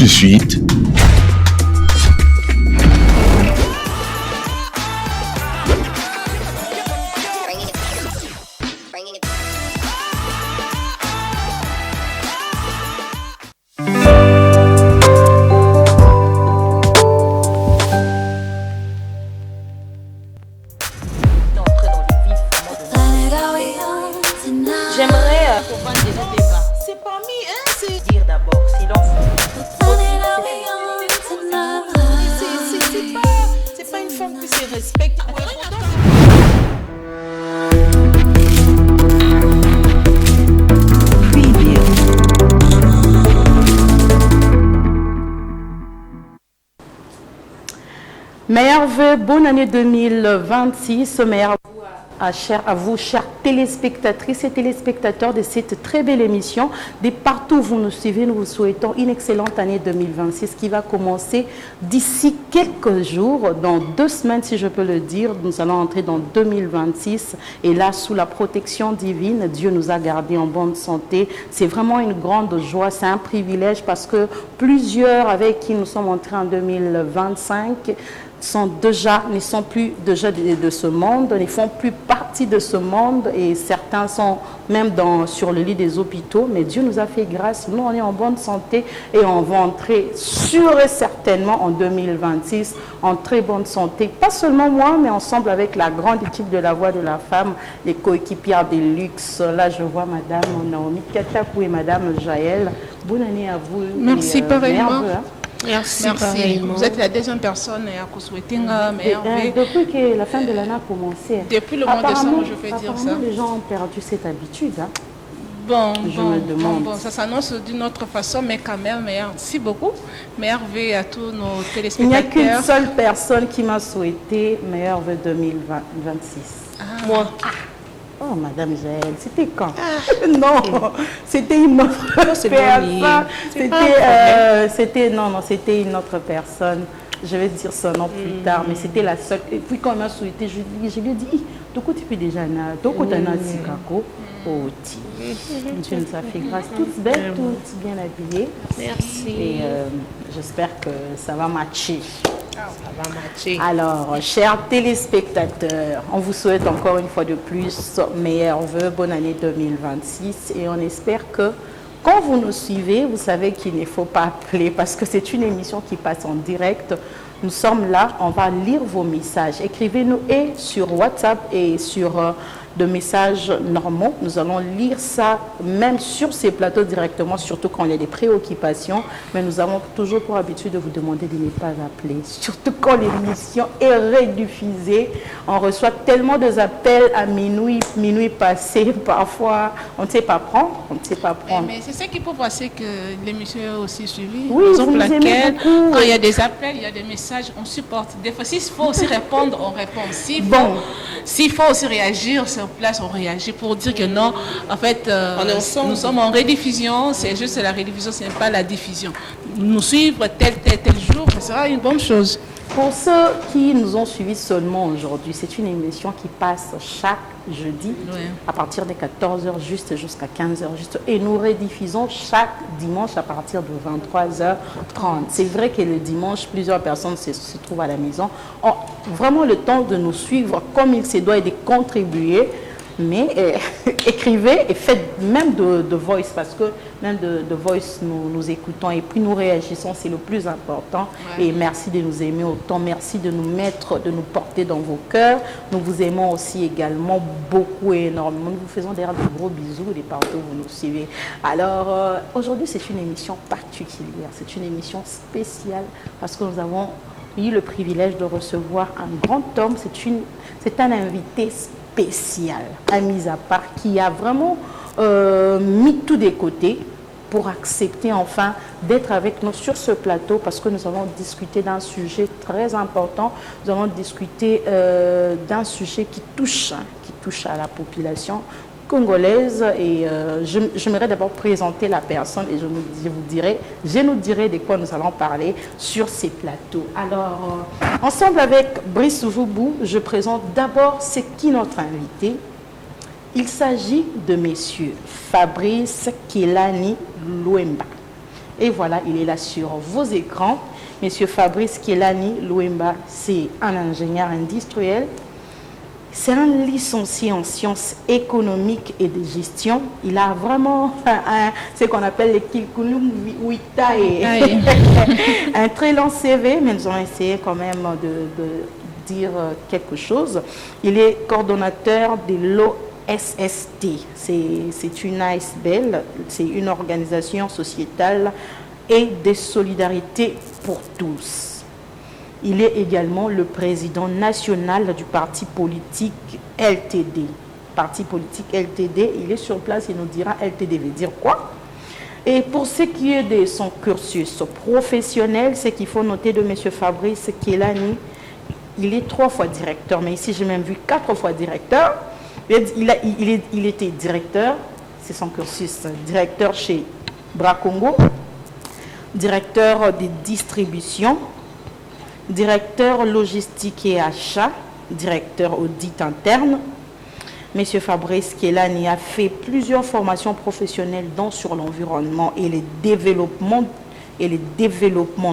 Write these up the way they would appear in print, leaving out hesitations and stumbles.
de suite, meilleurs vœux, bonne année 2026, meilleurs à vous, chers téléspectatrices et téléspectateurs de cette très belle émission. De partout où vous nous suivez, nous vous souhaitons une excellente année 2026 qui va commencer d'ici quelques jours, dans 2 semaines si je peux le dire. Nous allons entrer dans 2026 et là, sous la protection divine, Dieu nous a gardés en bonne santé. C'est vraiment une grande joie, c'est un privilège parce que plusieurs avec qui nous sommes entrés en 2025 ne sont plus déjà de ce monde, ne font plus partie de ce monde et certains sont même sur le lit des hôpitaux. Mais Dieu nous a fait grâce, nous on est en bonne santé et on va entrer sûr et certainement en 2026 en très bonne santé. Pas seulement moi, mais ensemble avec la grande équipe de la Voix de la Femme, les coéquipières de luxe. Là, je vois Madame Naomi Katakou et Madame Jaël. Bonne année à vous. Merci pareillement. Merci. Vous êtes la deuxième personne à souhaiter depuis que la fin de l'année a commencé. Depuis le mois de décembre, je vais dire ça. Les gens ont perdu cette habitude. Hein. Je me demande. Ça s'annonce d'une autre façon, mais quand même, merci beaucoup. Merveille à tous nos téléspectateurs. Il n'y a qu'une seule personne qui m'a souhaité meilleur vœu 2026. Moi. Oh, Madame Jaël, c'était quand? Non, c'était une autre personne. C'était une autre personne. Je vais dire son nom plus tard, mais c'était la seule. Et puis quand on m'a souhaité, je lui ai dit, Toko tu peux déjà Toko t'en as Tikako. Oh, Dieu nous a fait grâce, toutes belles, toutes bien habillées. Merci. Et j'espère que ça va matcher. Alors, chers téléspectateurs, on vous souhaite encore une fois de plus meilleurs vœux, bonne année 2026 et on espère que quand vous nous suivez, vous savez qu'il ne faut pas appeler parce que c'est une émission qui passe en direct. Nous sommes là, on va lire vos messages. Écrivez-nous et sur WhatsApp et sur de messages normaux. Nous allons lire ça même sur ces plateaux directement, surtout quand il y a des préoccupations. Mais nous avons toujours pour habitude de vous demander de ne pas appeler, surtout quand l'émission est rediffusée. On reçoit tellement d'appels à minuit passé. Parfois, on ne sait pas prendre, Mais c'est ce qui peut passer que l'émission est aussi suivie. Oui, vous laquelle, quand il y a des appels, il y a des messages, on supporte. Des fois, s'il faut aussi répondre, on répond. S'il faut aussi réagir sur place, on réagit pour dire que non, en fait, nous sommes en rediffusion, c'est juste la rediffusion, ce n'est pas la diffusion. Nous suivre tel jour, ce sera une bonne chose. Pour ceux qui nous ont suivis seulement aujourd'hui, c'est une émission qui passe chaque jeudi à partir de 14h juste jusqu'à 15h juste. Et nous rediffusons chaque dimanche à partir de 23h30. C'est vrai que le dimanche, plusieurs personnes se trouvent à la maison, ont vraiment le temps de nous suivre comme il se doit et de contribuer. Mais écrivez et faites même de voice parce que même de voice nous écoutons et puis nous réagissons, c'est le plus important. Et merci de nous aimer autant, merci de nous porter dans vos cœurs. Nous vous aimons aussi également beaucoup et énormément. Nous vous faisons d'ailleurs de gros bisous de partout où vous nous suivez. Alors aujourd'hui c'est une émission particulière, c'est une émission spéciale parce que nous avons eu le privilège de recevoir un grand homme, c'est un invité spécial, à mise à part, qui a vraiment mis tout de côté pour accepter enfin d'être avec nous sur ce plateau parce que nous allons discuter d'un sujet très important. Nous allons discuter d'un sujet qui touche à la population congolaise et j'aimerais d'abord présenter la personne et je nous dirai de quoi nous allons parler sur ces plateaux. Alors, ensemble avec Brice Joubou, je présente d'abord c'est qui notre invité. Il s'agit de messieurs Fabrice Kelani Louemba. Et voilà, il est là sur vos écrans. Monsieur Fabrice Kielani Louemba, c'est un ingénieur industriel. C'est un licencié en sciences économiques et de gestion. Il a vraiment ce qu'on appelle le curriculum vitae. Un très long CV, mais nous allons essayer quand même de dire quelque chose. Il est coordonnateur de l'OSST. C'est une ASBL, c'est une organisation sociétale et de solidarité pour tous. Il est également le président national du parti politique LTD. Parti politique LTD, il est sur place, il nous dira LTD veut dire quoi. Et pour ce qui est de son cursus professionnel, ce qu'il faut noter de M. Fabrice Kielani, il est 3 fois directeur, mais ici j'ai même vu 4 fois directeur. Il était directeur, c'est son cursus, directeur chez Bracongo, directeur de distribution, directeur logistique et achat, directeur audit interne. Monsieur Fabrice Kielani a fait plusieurs formations professionnelles sur l'environnement et le développement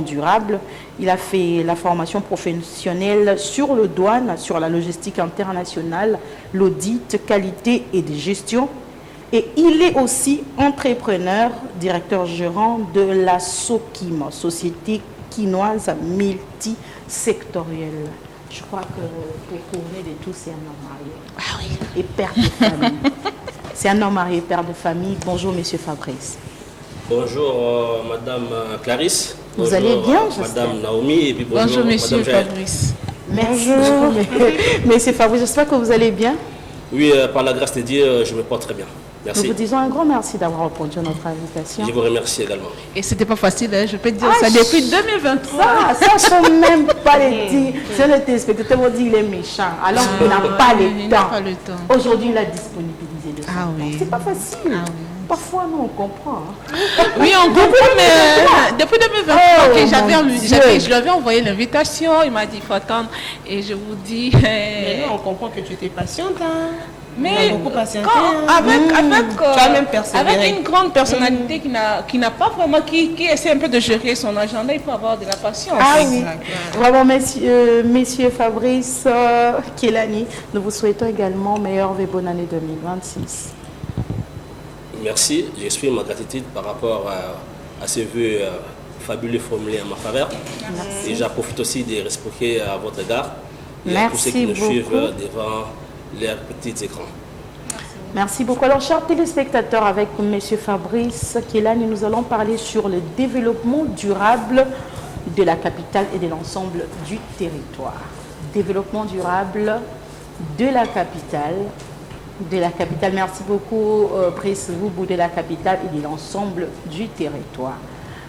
durable. Il a fait la formation professionnelle sur le douane, sur la logistique internationale, l'audit, qualité et de gestion. Et il est aussi entrepreneur, directeur gérant de la SOKIM, Société quinoise multisectorielle. Je crois que pour couronner de tout, c'est un homme marié. Ah oui. Et père de famille. C'est un homme marié, père de famille. Bonjour, monsieur Fabrice. Bonjour, madame Clarisse. Vous allez bien, madame Naomi. Et puis bonjour monsieur Fabrice. Merci. Monsieur Fabrice, j'espère que vous allez bien. Oui, par la grâce de Dieu, je me porte très bien. Merci. Nous vous disons un grand merci d'avoir répondu à notre invitation. Je vous remercie également. Et c'était pas facile, hein, je peux te dire ça depuis 2023. Ça, je ne peux même pas le dire. Si le téléspectateur vous dit qu'il est méchant, alors qu'il n'a pas le temps. Aujourd'hui, il a disponibilisé de son temps. Oui. C'est pas facile. Oui. Parfois, nous, on comprend. Oui, on comprend, mais depuis 2023, je lui avais envoyé l'invitation, il m'a dit qu'il faut attendre. Et je vous dis... Mais nous, on comprend que tu étais patiente. Mais beaucoup patienté, avec une grande personnalité qui n'a pas vraiment, qui essaie un peu de gérer son agenda, il faut avoir de la patience. Ah oui, vraiment, messieurs Fabrice Kielani, nous vous souhaitons également meilleure et bonne année 2026. Merci, j'exprime ma gratitude par rapport à ces vœux fabuleux formulés en ma faveur. Merci. Et j'en profite aussi de réciproquer à votre égard et à tous ceux qui nous suivent devant les petits écrans. Merci beaucoup. Alors, chers téléspectateurs, avec M. Fabrice Kielani, nous allons parler sur le développement durable de la capitale et de l'ensemble du territoire. Développement durable de la capitale. Merci beaucoup, Brice Woubou, de la capitale et de l'ensemble du territoire.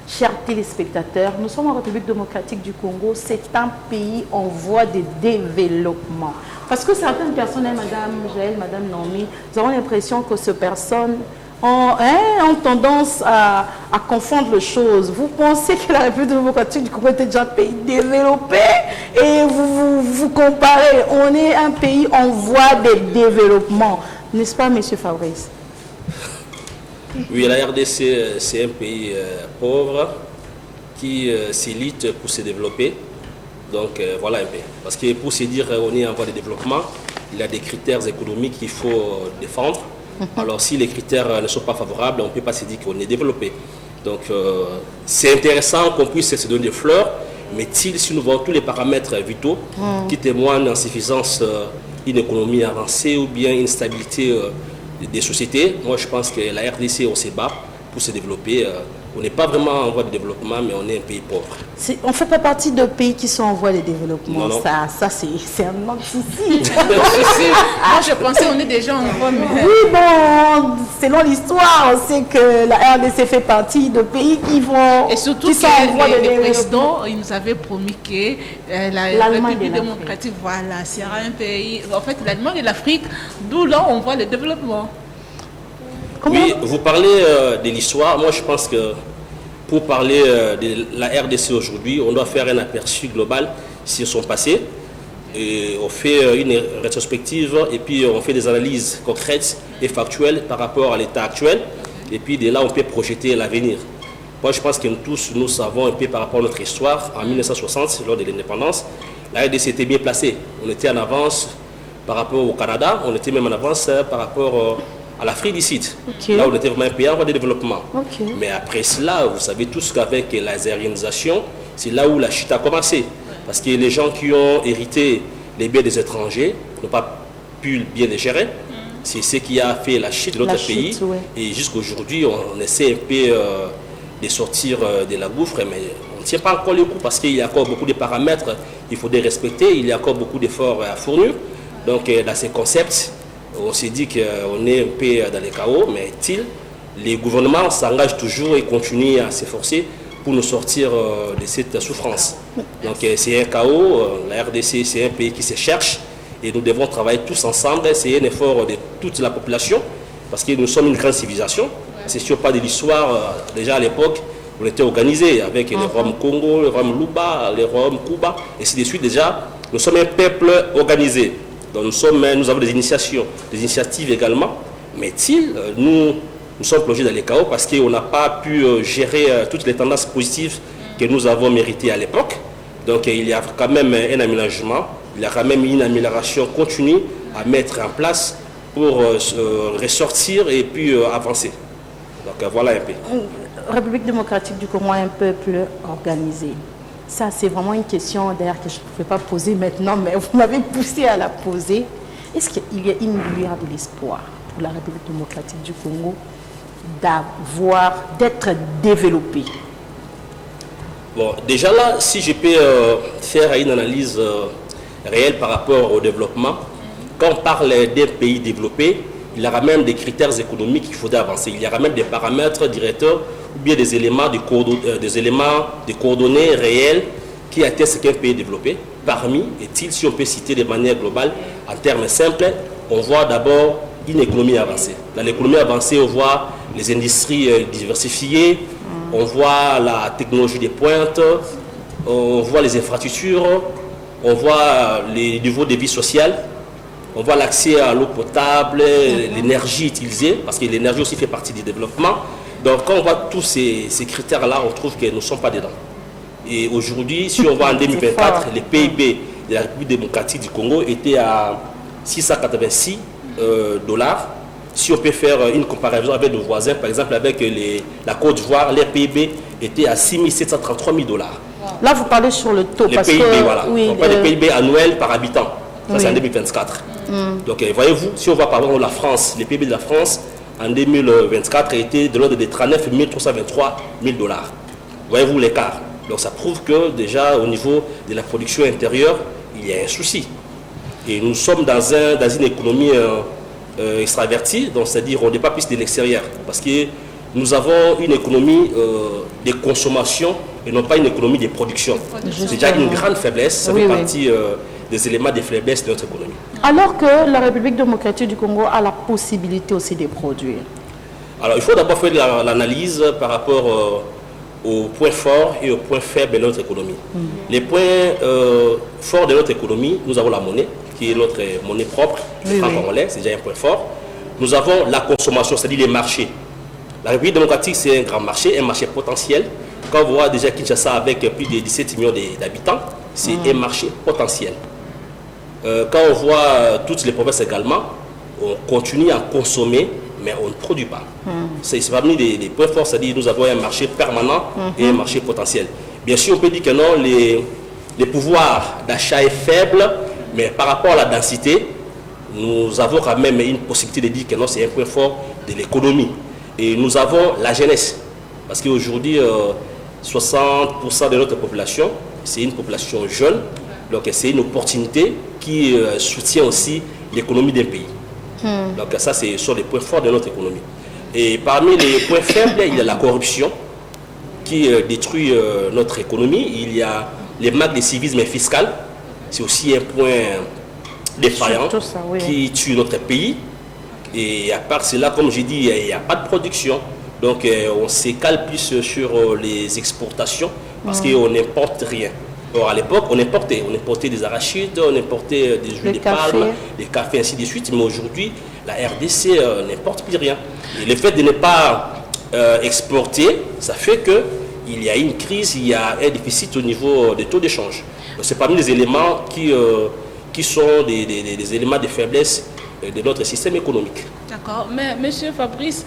Chers téléspectateurs, nous sommes en République démocratique du Congo. C'est un pays en voie de développement. Parce que certaines personnes, Madame Jaël, Madame Naomi, nous avons l'impression que ces personnes ont tendance à confondre les choses. Vous pensez que la République démocratique du Congo était déjà un pays développé et vous comparez. On est un pays en voie de développement. N'est-ce pas, Monsieur Fabrice? Oui, la RDC, c'est un pays pauvre qui s'élite pour se développer. Donc voilà un peu. Parce que pour se dire on est en voie de développement, il y a des critères économiques qu'il faut défendre. Alors si les critères ne sont pas favorables, on ne peut pas se dire qu'on est développé. Donc c'est intéressant qu'on puisse se donner des fleurs, mais si nous voyons tous les paramètres vitaux qui témoignent d'insuffisance d'une économie avancée ou bien une stabilité des sociétés, moi je pense que la RDC, on se bat pour se développer. On n'est pas vraiment en voie de développement, mais on est un pays pauvre. On ne fait pas partie de pays qui sont en voie de développement. Non. Ça c'est un autre souci. Moi, je pensais qu'on est déjà en voie. Mais... Oui, bon, selon l'histoire, on sait que la RDC fait partie de pays qui vont... Et surtout que le président, il nous avait promis que la République démocratique, voilà, sera un pays... En fait, l'Allemagne et l'Afrique, d'où là, on voit le développement. Oui, vous parlez de l'histoire. Moi, je pense que pour parler de la RDC aujourd'hui, on doit faire un aperçu global sur son passé. Et on fait une rétrospective et puis on fait des analyses concrètes et factuelles par rapport à l'état actuel. Et puis de là, on peut projeter l'avenir. Moi, je pense que nous tous, nous savons un peu par rapport à notre histoire. En 1960, lors de l'indépendance, la RDC était bien placée. On était en avance par rapport au Canada, on était même en avance par rapport à l'Afrique du Sud. Là, on était vraiment un pays en voie de développement. Mais après cela, vous savez tous qu'avec la aérianisation, c'est là où la chute a commencé. Parce que les gens qui ont hérité les biens des étrangers n'ont pas pu bien les gérer. C'est ce qui a fait la chute de notre pays. Et jusqu'aujourd'hui, on essaie un peu de sortir de la gouffre, mais on ne tient pas encore le coup parce qu'il y a encore beaucoup de paramètres qu'il faudrait respecter. Il y a encore beaucoup d'efforts à fournir. Donc, dans ces concepts, on s'est dit qu'on est un peu dans les chaos, mais les gouvernements s'engagent toujours et continuent à s'efforcer pour nous sortir de cette souffrance. Donc, c'est un chaos. La RDC, c'est un pays qui se cherche et nous devons travailler tous ensemble. C'est un effort de toute la population parce que nous sommes une grande civilisation. C'est sûr, pas de l'histoire. Déjà à l'époque, on était organisé avec les Roms Congo, les Roms Luba, les Roms Kuba, et ainsi de suite. Déjà, nous sommes un peuple organisé. Donc nous avons des initiations, des initiatives également. Mais nous sommes plongés dans les chaos parce qu'on n'a pas pu gérer toutes les tendances positives que nous avons méritées à l'époque. Donc il y a quand même un aménagement, il y a quand même une amélioration continue à mettre en place pour ressortir et puis avancer. Donc voilà un peu. République démocratique du Congo, un peuple organisé. Ça, c'est vraiment une question d'ailleurs que je ne pouvais pas poser maintenant, mais vous m'avez poussé à la poser. Est-ce qu'il y a une lueur de l'espoir pour la République démocratique du Congo d'être développée? Bon, déjà là, si je peux faire une analyse réelle par rapport au développement, quand on parle d'un pays développé, il y aura même des critères économiques qu'il faudrait avancer. Il y aura même des paramètres directeurs ou bien des éléments de coordonnées réels qui attestent qu'un pays est développé. Parmi, si on peut citer de manière globale, en termes simples, on voit d'abord une économie avancée. Dans l'économie avancée, on voit les industries diversifiées, on voit la technologie des pointes, on voit les infrastructures, on voit les niveaux de vie sociale, on voit l'accès à l'eau potable, l'énergie utilisée, parce que l'énergie aussi fait partie du développement. Donc quand on voit tous ces critères-là, on trouve que nous ne sommes pas dedans. Et aujourd'hui, si on voit en 2024, les PIB de la République démocratique du Congo étaient à 686 dollars. Si on peut faire une comparaison avec nos voisins, par exemple avec la Côte d'Ivoire, les PIB étaient à 6 733 000 dollars. Là, vous parlez sur le taux. Les PIB, voilà. Oui, on parle des PIB annuels par habitant. Ça, c'est en 2024. Donc, voyez-vous, si on voit par exemple la France, les PIB de la France, en 2024, étaient de l'ordre de 39 323 000 dollars. Voyez-vous l'écart. Donc, ça prouve que déjà, au niveau de la production intérieure, il y a un souci. Et nous sommes dans une économie extravertie, donc c'est-à-dire on n'est pas plus de l'extérieur. Parce que nous avons une économie de consommation et non pas une économie de production. C'est déjà une grande faiblesse, ça fait partie des éléments de faiblesse de notre économie. Alors que la République démocratique du Congo a la possibilité aussi de produire. Alors il faut d'abord faire l'analyse par rapport aux points forts et aux points faibles de notre économie. Les points forts de notre économie, nous avons la monnaie, qui est notre monnaie propre, le franc congolais, c'est déjà un point fort. Nous avons la consommation, c'est-à-dire les marchés. La République démocratique, c'est un grand marché, un marché potentiel. Quand on voit déjà Kinshasa avec plus de 17 millions d'habitants, c'est un marché potentiel. Quand on voit toutes les provinces également, on continue à consommer, mais on ne produit pas. C'est parmi les points forts, c'est-à-dire nous avons un marché permanent et un marché potentiel. Bien sûr, on peut dire que non, les pouvoirs d'achat est faible, mais par rapport à la densité, nous avons quand même une possibilité de dire que non, c'est un point fort de l'économie. Et nous avons la jeunesse, parce qu'aujourd'hui, 60% de notre population, c'est une population jeune, donc c'est une opportunité qui soutient aussi l'économie d'un pays. Donc ça, c'est sur les points forts de notre économie. Et parmi les points faibles, il y a la corruption qui détruit notre économie. Il y a les manques de civisme fiscal, c'est aussi un point défaillant qui tue notre pays. Et à part cela, comme j'ai dit, il n'y a pas de production. Donc on s'écale plus sur les exportations parce qu'on n'importe rien. Or à l'époque, on importait des arachides, on importait des huiles de palme, des cafés, ainsi de suite. Mais aujourd'hui, la RDC n'importe plus rien. Et le fait de ne pas exporter, ça fait qu'il y a une crise, il y a un déficit au niveau des taux d'échange. C'est parmi les éléments qui sont des éléments de faiblesse de notre système économique. D'accord, mais monsieur Fabrice,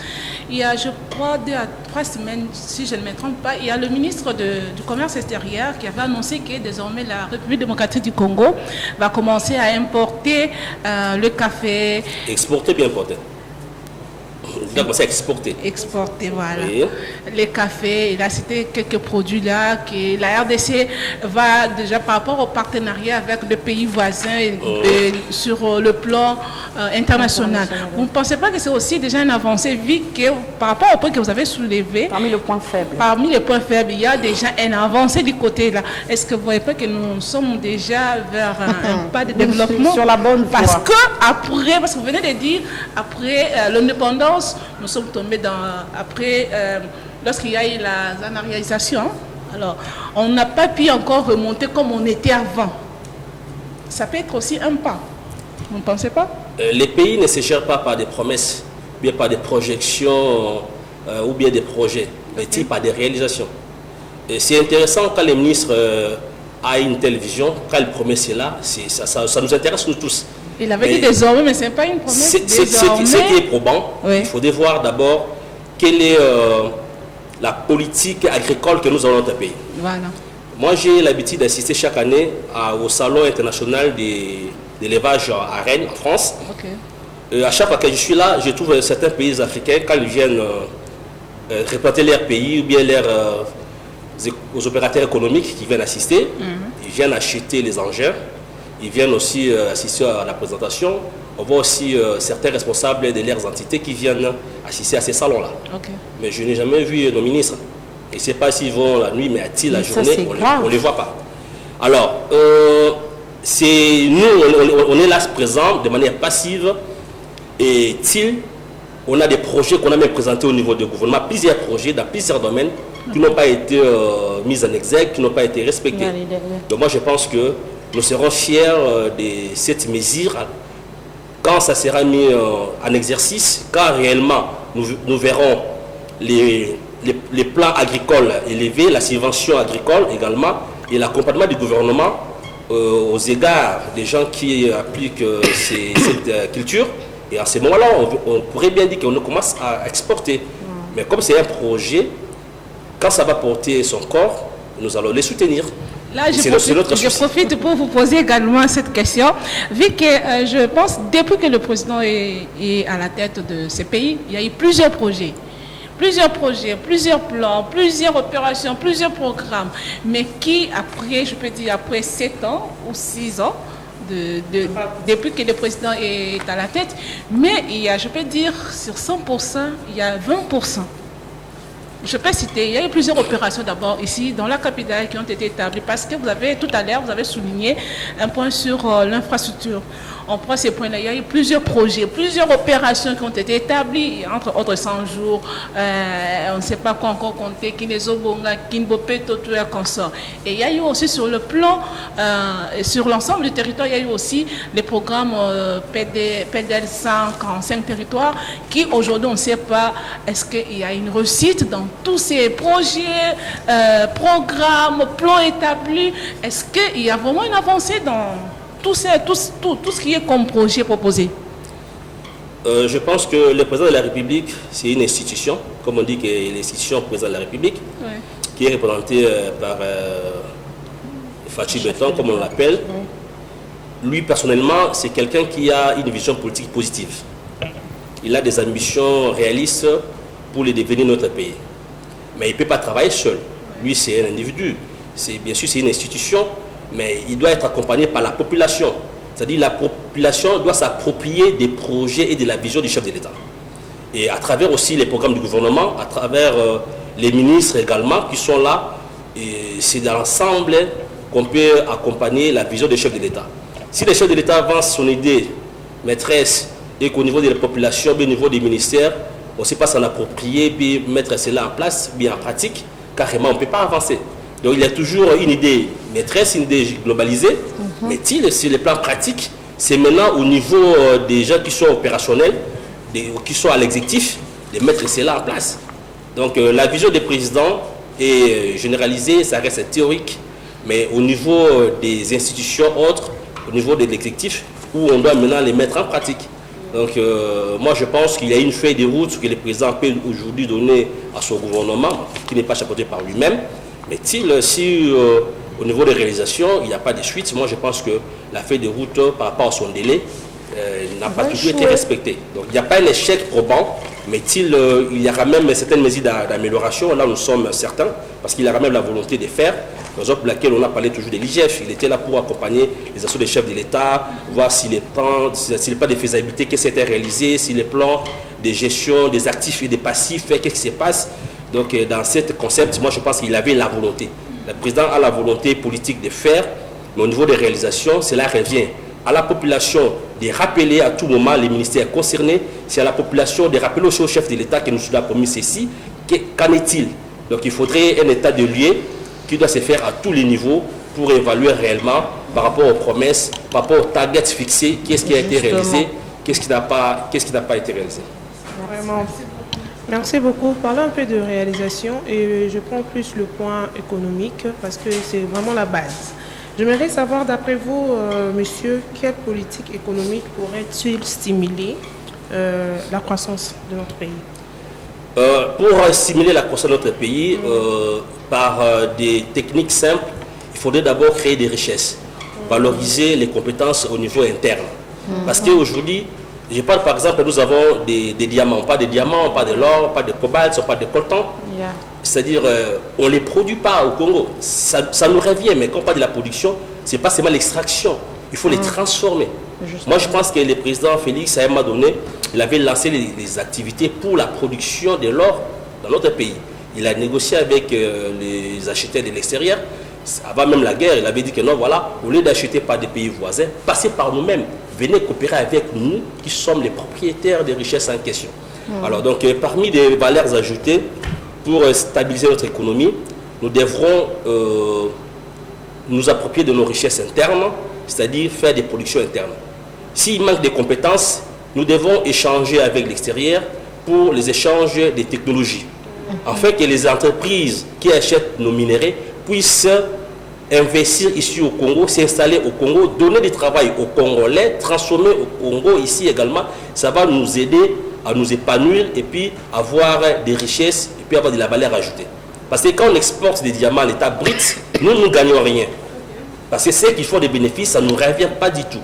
il y a, je crois, 2 à 3 semaines, si je ne me trompe pas, il y a le ministre du Commerce extérieur qui avait annoncé que désormais la République démocratique du Congo va commencer à importer le café. Exporter, bien importer. Il a commencé à exporter. Exporter, voilà. Oui. Les cafés, il a cité quelques produits là, que la RDC va déjà par rapport au partenariat avec le pays voisin et sur le plan international. Vous ne pensez pas que c'est aussi déjà une avancée, vu que par rapport au point que vous avez soulevé, parmi les points faibles, il y a déjà une avancée du côté là. Est-ce que vous ne voyez pas que nous sommes déjà vers un pas de développement sur la bonne voie? Parce que vous venez de dire, après l'indépendance, nous sommes tombés après, lorsqu'il y a eu la zanarialisation, alors on n'a pas pu encore remonter comme on était avant. Ça peut être aussi un pas. Vous ne pensez pas? Les pays ne se gèrent pas par des promesses, bien par des projections ou bien des projets, mais par des réalisations. C'est intéressant quand les ministres a une telle vision, quand ils promettent cela, ça nous intéresse nous tous. Il avait dit désormais, mais ce n'est pas une promesse. C'est qui est probant. Oui. Il faudrait voir d'abord quelle est la politique agricole que nous avons dans notre pays. Voilà. Moi, j'ai l'habitude d'assister chaque année au Salon international d'élevage à Rennes, en France. Okay. À chaque fois que je suis là, je trouve certains pays africains, quand ils viennent représenter leur pays ou bien aux opérateurs économiques qui viennent assister, ils viennent acheter les engins. Ils viennent aussi assister à la présentation. On voit aussi certains responsables de leurs entités qui viennent assister à ces salons-là. Okay. Mais je n'ai jamais vu nos ministres. Je ne sais pas s'ils vont la nuit, mais à-t-il la journée, on ne les voit pas. Alors, on est là présents de manière passive. Et on a des projets qu'on a même présentés au niveau du gouvernement, plusieurs projets dans plusieurs domaines qui n'ont pas été mis en exergue, qui n'ont pas été respectés. Donc moi, je pense que nous serons fiers de cette mesure quand ça sera mis en exercice, quand réellement nous verrons les plans agricoles élevés, la subvention agricole également, et l'accompagnement du gouvernement aux égards des gens qui appliquent cette culture. Et à ce moment-là, on pourrait bien dire qu'on commence à exporter. Mais comme c'est un projet, quand ça va porter son corps, nous allons les soutenir. Là, je profite pour vous poser également cette question. Vu que je pense, depuis que le président est à la tête de ce pays, il y a eu plusieurs projets, plusieurs plans, plusieurs opérations, plusieurs programmes, mais qui, après, je peux dire, après 7 ans ou 6 ans, depuis que le président est à la tête, mais il y a, je peux dire, sur 100%, il y a 20%. Je peux citer, il y a eu plusieurs opérations d'abord ici dans la capitale qui ont été établies parce que tout à l'heure, vous avez souligné un point sur l'infrastructure. On prend ces points-là, il y a eu plusieurs projets, plusieurs opérations qui ont été établies, entre autres 100 jours, on ne sait pas quoi encore compter, Kinezobonga, Kinbopeto, tout un consort. Et il y a eu aussi sur le plan, sur l'ensemble du territoire, il y a eu aussi les programmes PDL 145 territoires qui aujourd'hui on ne sait pas est-ce qu'il y a une réussite dans tous ces projets, programmes, plans établis. Est-ce qu'il y a vraiment une avancée dans tout ce qui est comme projet proposé? Je pense que le président de la République, c'est une institution, comme on dit que l'institution président de la République, qui est représentée par Fachi Beton, comme on l'appelle. Lui, personnellement, c'est quelqu'un qui a une vision politique positive. Il a des ambitions réalistes pour le devenir de notre pays. Mais il ne peut pas travailler seul. Lui, c'est un individu. Bien sûr, c'est une institution, mais il doit être accompagné par la population. C'est-à-dire la population doit s'approprier des projets et de la vision du chef de l'État. Et à travers aussi les programmes du gouvernement, à travers les ministres également qui sont là, c'est dans l'ensemble qu'on peut accompagner la vision du chef de l'État. Si le chef de l'État avance son idée maîtresse et qu'au niveau de la population, au niveau des ministères, on ne sait pas s'en approprier, puis mettre cela en place, bien en pratique, carrément on ne peut pas avancer. Donc il y a toujours une idée maîtresse, une idée globalisée, mais sur les plans pratiques, c'est maintenant au niveau des gens qui sont opérationnels, qui sont à l'exécutif, de mettre cela en place. Donc la vision des présidents est généralisée, ça reste théorique, mais au niveau des institutions autres, au niveau de l'exécutif, où on doit maintenant les mettre en pratique. Donc moi je pense qu'il y a une feuille de route que le président peut aujourd'hui donner à son gouvernement, qui n'est pas chapeauté par lui-même, mais si au niveau des réalisations, il n'y a pas de suite, moi je pense que la feuille de route par rapport à son délai n'a pas toujours été respectée. Donc il n'y a pas un échec probant, mais il y aura même certaines mesures d'amélioration, là nous sommes certains, parce qu'il y aura même la volonté de faire. Par exemple, pour laquelle on a parlé toujours de l'IGF, il était là pour accompagner les assauts des chefs de l'État, voir si les plans de faisabilité qui s'étaient réalisés, si les plans de gestion des actifs et des passifs, qu'est-ce qui se passe. Donc dans ce concept, moi je pense qu'il avait la volonté. Le président a la volonté politique de faire, mais au niveau des réalisations, cela revient à la population de rappeler à tout moment les ministères concernés, c'est à la population de rappeler aussi au chef de l'État qui nous a promis ceci, qu'en est-il. Donc il faudrait un état de lieu qui doit se faire à tous les niveaux pour évaluer réellement par rapport aux promesses, par rapport aux targets fixés, qu'est-ce qui a été réalisé, qu'est-ce qui n'a pas été réalisé. Vraiment. Merci beaucoup. Parlons un peu de réalisation et je prends plus le point économique parce que c'est vraiment la base. J'aimerais savoir, d'après vous, monsieur, quelle politique économique pourrait-il stimuler la croissance de notre pays? Pour stimuler la croissance de notre pays, par des techniques simples, il faudrait d'abord créer des richesses, valoriser les compétences au niveau interne. Parce qu'aujourd'hui, je parle par exemple, nous avons des diamants, pas de diamants, pas de l'or, pas de cobalt, pas de coltan. C'est-à-dire, on ne les produit pas au Congo. Ça nous revient, mais quand on parle de la production, ce n'est pas seulement l'extraction. Il faut les transformer. Moi, je pense que le président Félix, à un moment donné, il avait lancé les activités pour la production de l'or dans notre pays. Il a négocié avec les acheteurs de l'extérieur. Avant même la guerre, il avait dit que non, voilà, au lieu d'acheter par des pays voisins, passez par nous-mêmes. Venez coopérer avec nous, qui sommes les propriétaires des richesses en question. Alors, donc, parmi les valeurs ajoutées, pour stabiliser notre économie, nous devrons nous approprier de nos richesses internes, c'est-à-dire faire des productions internes. S'il manque de compétences, nous devons échanger avec l'extérieur pour les échanges des technologies, afin que les entreprises qui achètent nos minéraux puissent investir ici au Congo, s'installer au Congo, donner du travail aux Congolais, transformer au Congo ici également. Ça va nous aider à nous épanouir et puis avoir des richesses et puis avoir de la valeur ajoutée. Parce que quand on exporte des diamants à l'état brut, nous ne gagnons rien. Parce que ceux qui font des bénéfices, ça ne nous revient pas du tout.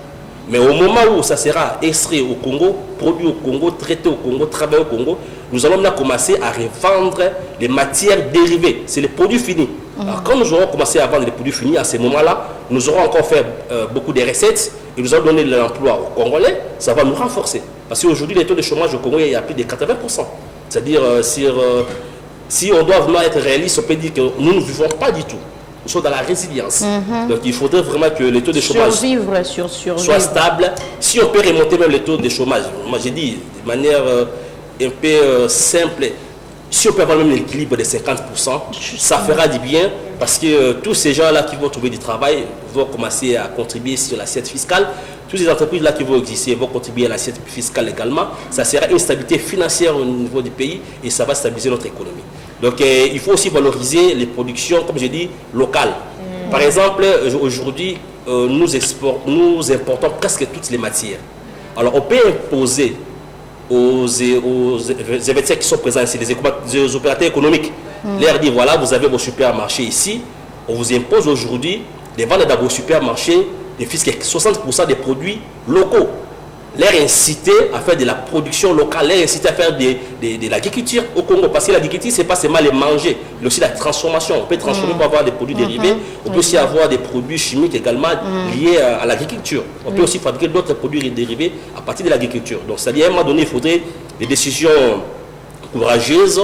Mais au moment où ça sera extrait au Congo, produit au Congo, traité au Congo, travaillé au Congo, nous allons maintenant commencer à revendre les matières dérivées. C'est les produits finis. Alors, quand nous aurons commencé à vendre les produits finis, à ce moment-là, nous aurons encore fait beaucoup de recettes et nous allons donner de l'emploi aux Congolais. Ça va nous renforcer. Parce qu'aujourd'hui, les taux de chômage au Congo, il y a plus de 80%. C'est-à-dire, si on doit vraiment être réaliste, on peut dire que nous ne vivons pas du tout. Nous sommes dans la résilience. Donc il faudrait vraiment que les taux de chômage soient stables. Si on peut remonter même les taux de chômage, moi j'ai dit de manière un peu simple, si on peut avoir même l'équilibre de 50%, ça fera du bien parce que tous ces gens-là qui vont trouver du travail vont commencer à contribuer sur l'assiette fiscale. Toutes les entreprises-là qui vont exister vont contribuer à l'assiette fiscale également. Ça sera une stabilité financière au niveau du pays et ça va stabiliser notre économie. Donc il faut aussi valoriser les productions, comme j'ai dit, locales. Par exemple, aujourd'hui, nous importons presque toutes les matières. Alors on peut imposer aux investisseurs qui sont présents ici, les opérateurs économiques, leur dire voilà, vous avez vos supermarchés ici, on vous impose aujourd'hui de vendre dans vos supermarchés des fiscs 60% des produits locaux. Leur inciter à faire de la production locale, leur inciter à faire de l'agriculture au Congo. Parce que l'agriculture, ce n'est pas seulement les manger, mais aussi la transformation. On peut transformer pour avoir des produits dérivés. On peut aussi avoir des produits chimiques également liés à l'agriculture. On peut aussi fabriquer d'autres produits dérivés à partir de l'agriculture. Donc, c'est-à-dire, à un moment donné, il faudrait des décisions courageuses,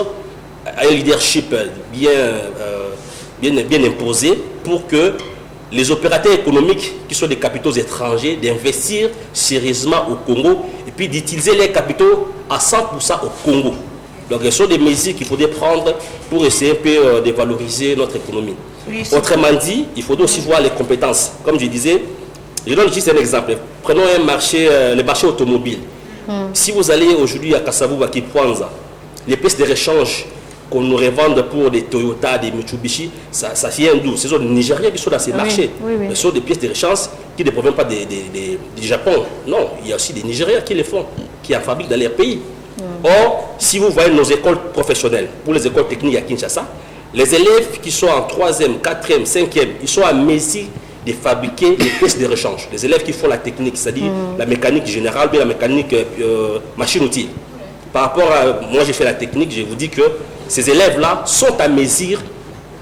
un leadership bien imposé pour que les opérateurs économiques qui sont des capitaux étrangers d'investir sérieusement au Congo et puis d'utiliser les capitaux à 100% au Congo. Donc, ce sont des mesures qu'il faudrait prendre pour essayer un peu de valoriser notre économie. Oui, autrement dit, il faudrait aussi voir les compétences. Comme je disais, je donne juste un exemple. Prenons un marché, le marché automobile. Si vous allez aujourd'hui à Kasavubu, à Kipwanza, les pièces de rechange qu'on nous revende pour des Toyota, des Mitsubishi, ça vient d'où? Ce sont des Nigériens qui sont dans ces marchés. Ce sont des pièces de rechange qui ne proviennent pas du Japon. Non, il y a aussi des Nigériens qui les font, qui en fabriquent dans leur pays. Or, si vous voyez nos écoles professionnelles, pour les écoles techniques à Kinshasa, les élèves qui sont en 3e, 4e, 5e, ils sont à mesure de fabriquer des pièces de rechange. Les élèves qui font la technique, c'est-à-dire la mécanique générale, bien la mécanique machine-outil. Par rapport à moi, j'ai fait la technique, je vous dis que ces élèves-là sont à mesure,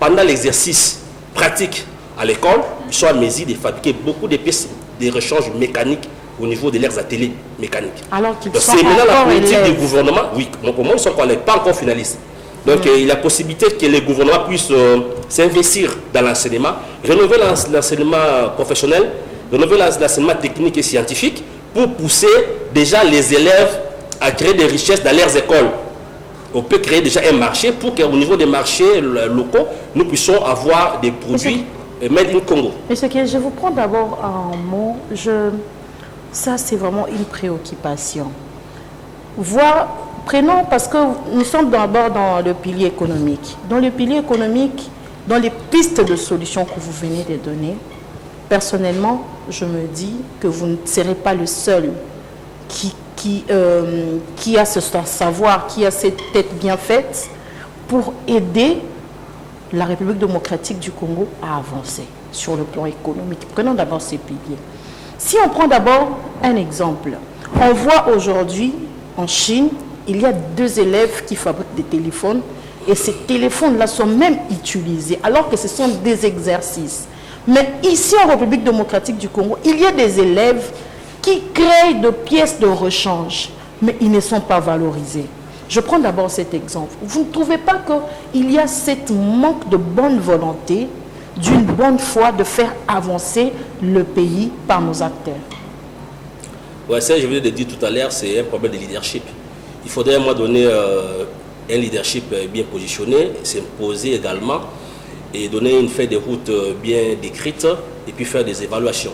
pendant l'exercice pratique à l'école, ils sont à mesure de fabriquer beaucoup de pièces de rechange mécaniques au niveau de leurs ateliers mécaniques. Alors qu'ils sont c'est maintenant la politique élèves. du gouvernement, oui, pour moi, ils sont pas encore finalistes. Donc, il y a la possibilité que les gouvernements puissent s'investir dans l'enseignement, rénover l'enseignement professionnel, rénover l'enseignement technique et scientifique pour pousser déjà les élèves à créer des richesses dans leurs écoles. On peut créer déjà un marché pour qu'au niveau des marchés locaux, nous puissions avoir des produits made in Congo. Monsieur Kiel, je vous prends d'abord un mot. Ça, c'est vraiment une préoccupation. Prenons, parce que nous sommes d'abord dans le pilier économique. Dans le pilier économique, dans les pistes de solutions que vous venez de donner, personnellement, je me dis que vous ne serez pas le seul qui a ce savoir, qui a cette tête bien faite pour aider la République démocratique du Congo à avancer sur le plan économique. Prenons d'abord ces piliers. Si on prend d'abord un exemple, on voit aujourd'hui en Chine, il y a 2 élèves qui fabriquent des téléphones et ces téléphones-là sont même utilisés alors que ce sont des exercices. Mais ici en République démocratique du Congo, il y a des élèves qui créent de pièces de rechange, mais ils ne sont pas valorisés. Je prends d'abord cet exemple. Vous ne trouvez pas qu'il y a cette manque de bonne volonté, d'une bonne foi de faire avancer le pays par nos acteurs? Ouais, ça, je venais de dire tout à l'heure, c'est un problème de leadership. Il faudrait à un moment donné un leadership bien positionné, s'imposer également et donner une feuille de route bien décrite et puis faire des évaluations.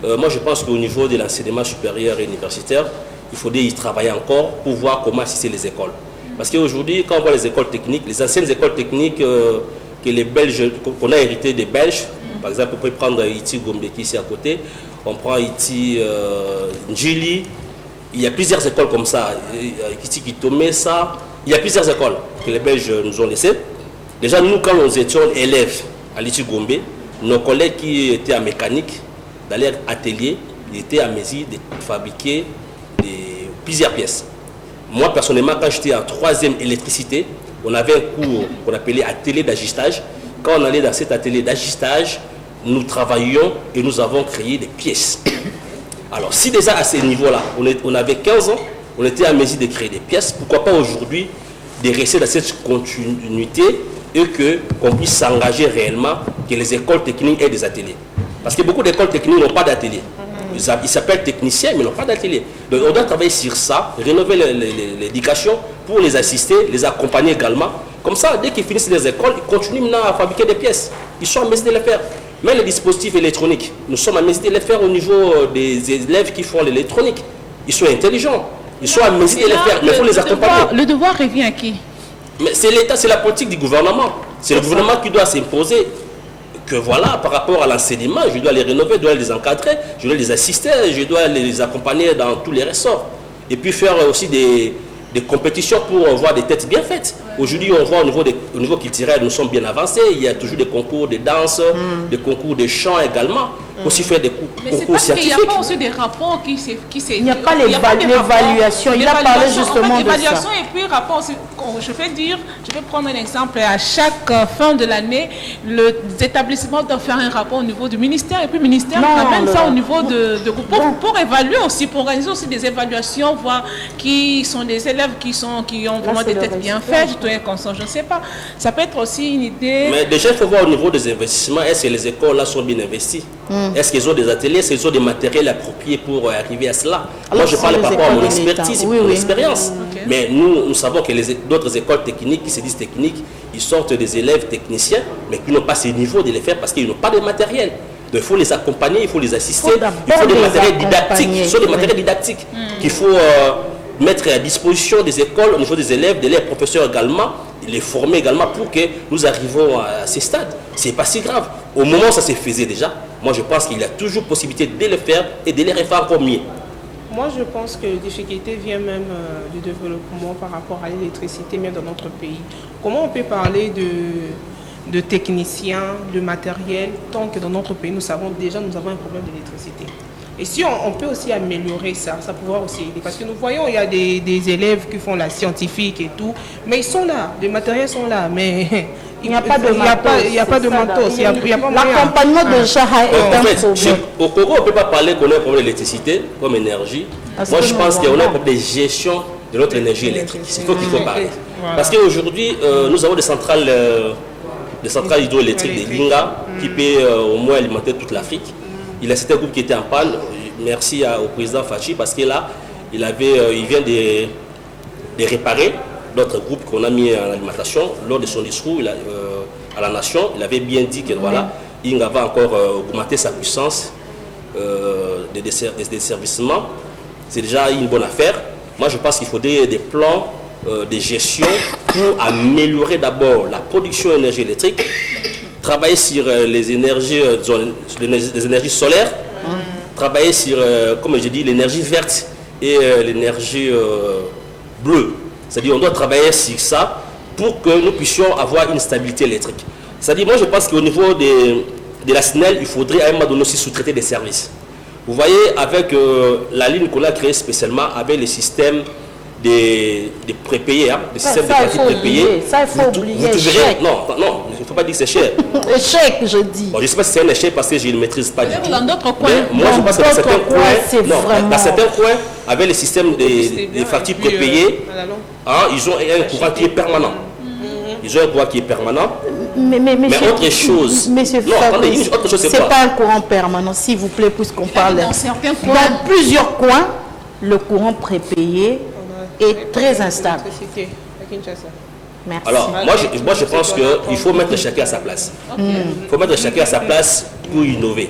Moi, je pense qu'au niveau de l'enseignement supérieur et universitaire, il faudrait y travailler encore pour voir comment assister les écoles. Parce qu'aujourd'hui, quand on voit les écoles techniques, les anciennes écoles techniques que les Belges, qu'on a hérité des Belges, par exemple, on peut prendre Iti Gombe qui est ici à côté, on prend Iti Njili, il y a plusieurs écoles comme ça, Iti Kitome, ça, il y a plusieurs écoles que les Belges nous ont laissées. Déjà, nous, quand nous étions élèves à l'Iti Gombe, nos collègues qui étaient en mécanique, dans leur atelier, ils étaient à mesure de fabriquer plusieurs pièces. Moi, personnellement, quand j'étais en 3e électricité, on avait un cours qu'on appelait atelier d'ajustage. Quand on allait dans cet atelier d'ajustage, nous travaillions et nous avons créé des pièces. Alors, si déjà à ce niveau-là, on avait 15 ans, on était à mesure de créer des pièces, pourquoi pas aujourd'hui de rester dans cette continuité et qu'on puisse s'engager réellement, que les écoles techniques aient des ateliers. Parce que beaucoup d'écoles techniques n'ont pas d'atelier. Ils s'appellent techniciens, mais n'ont pas d'atelier. Donc on doit travailler sur ça, rénover l'éducation pour les assister, les accompagner également. Comme ça, dès qu'ils finissent les écoles, ils continuent maintenant à fabriquer des pièces. Ils sont à mesure de les faire. Même les dispositifs électroniques, nous sommes à mesure de les faire au niveau des élèves qui font l'électronique. Ils sont intelligents. Ils sont à mesure de les faire, mais il faut les accompagner. Le devoir revient à qui? Mais c'est l'État, c'est la politique du gouvernement. C'est le gouvernement qui doit s'imposer. Que voilà, par rapport à l'enseignement, je dois les rénover, je dois les encadrer, je dois les assister, je dois les accompagner dans tous les ressorts. Et puis faire aussi des compétitions pour voir des têtes bien faites. Aujourd'hui, on voit au niveau culturel, nous sommes bien avancés. Il y a toujours des concours de danse, des concours de chant également. Aussi faire des concours scientifiques. Il n'y a pas aussi des rapports qui il n'y a pas l'évaluation. Il a parlé justement de ça. L'évaluation et puis rapport, je vais prendre un exemple. À chaque fin de l'année, les établissements doivent faire un rapport au niveau du ministère et puis le ministère ramène ça au niveau de groupe pour évaluer aussi, pour organiser aussi des évaluations, voir qui sont des élèves qui ont vraiment des têtes bien faites, je ne sais pas. Ça peut être aussi une idée. Mais déjà, il faut voir au niveau des investissements, est-ce que les écoles là sont bien investies? Est-ce qu'ils ont des ateliers? Est-ce qu'ils ont des matériels appropriés pour arriver à cela? Moi, je parle par rapport à mon expertise, mon expérience. Okay. Mais nous savons que d'autres écoles techniques qui se disent techniques, ils sortent des élèves techniciens, mais qui n'ont pas ce niveau de les faire parce qu'ils n'ont pas de matériel. Donc, il faut les accompagner, il faut les assister. Il faut des matériels didactiques. Ce sont des matériels didactiques qu'il faut mettre à disposition des écoles au niveau des élèves, des professeurs également, les former également pour que nous arrivions à ces stades. Ce n'est pas si grave. Au moment où ça se faisait déjà, moi je pense qu'il y a toujours possibilité de le faire et de les refaire encore mieux. Moi, je pense que la difficulté vient même du développement par rapport à l'électricité, même dans notre pays. Comment on peut parler de techniciens, de matériel, tant que dans notre pays, nous avons un problème d'électricité. Et si on peut aussi améliorer ça pourra aussi aider. Parce que nous voyons, il y a des élèves qui font la scientifique et tout, mais ils sont là, les matériels sont là, mais il n'y a pas de matos. L'accompagnement de Jaha est un problème. Au Congo, on ne peut pas parler qu'on a un problème d'électricité comme énergie. Moi, je pense qu'on a un problème de gestion de notre énergie électrique. C'est ce qu'il faut parler. Voilà. Parce qu'aujourd'hui, nous avons des centrales hydroélectriques, des Linga, qui peuvent au moins alimenter toute l'Afrique. Il y a certains groupes qui étaient en panne. Merci au président Fachi parce que là, il vient de réparer d'autres groupes qu'on a mis en alimentation. Lors de son discours à la nation, il avait bien dit que voilà, il va encore augmenter sa puissance de desservissement. C'est déjà une bonne affaire. Moi, je pense qu'il faudrait des plans de gestion pour améliorer d'abord la production d'énergie électrique, travailler sur les énergies solaires, travailler sur, comme je dis, l'énergie verte et l'énergie bleue. C'est-à-dire qu'on doit travailler sur ça pour que nous puissions avoir une stabilité électrique. C'est-à-dire, moi je pense qu'au niveau de la SNEL, il faudrait à un moment donné aussi sous-traiter des services. Vous voyez, avec la ligne qu'on a créée spécialement, avec les systèmes des prépayés, des systèmes de pratiques prépayés. Ça, il faut oublier. Non, il ne faut pas dire que c'est cher. Échec, je dis. Bon, je ne sais pas si c'est un échec parce que je ne maîtrise pas du tout. Dans d'autres coins. Moi, je pense que dans certains coins, avec les systèmes des factures prépayées, ils ont un courant qui est permanent. Ils ont un courant qui est permanent. Mais autre chose. Monsieur Fabrice, c'est pas un courant permanent, s'il vous plaît, puisqu'on parle. Dans plusieurs coins, le courant prépayé est très instable. Merci. Alors, moi, je pense qu'il faut mettre chacun à sa place. Il faut mettre chacun à sa place pour innover.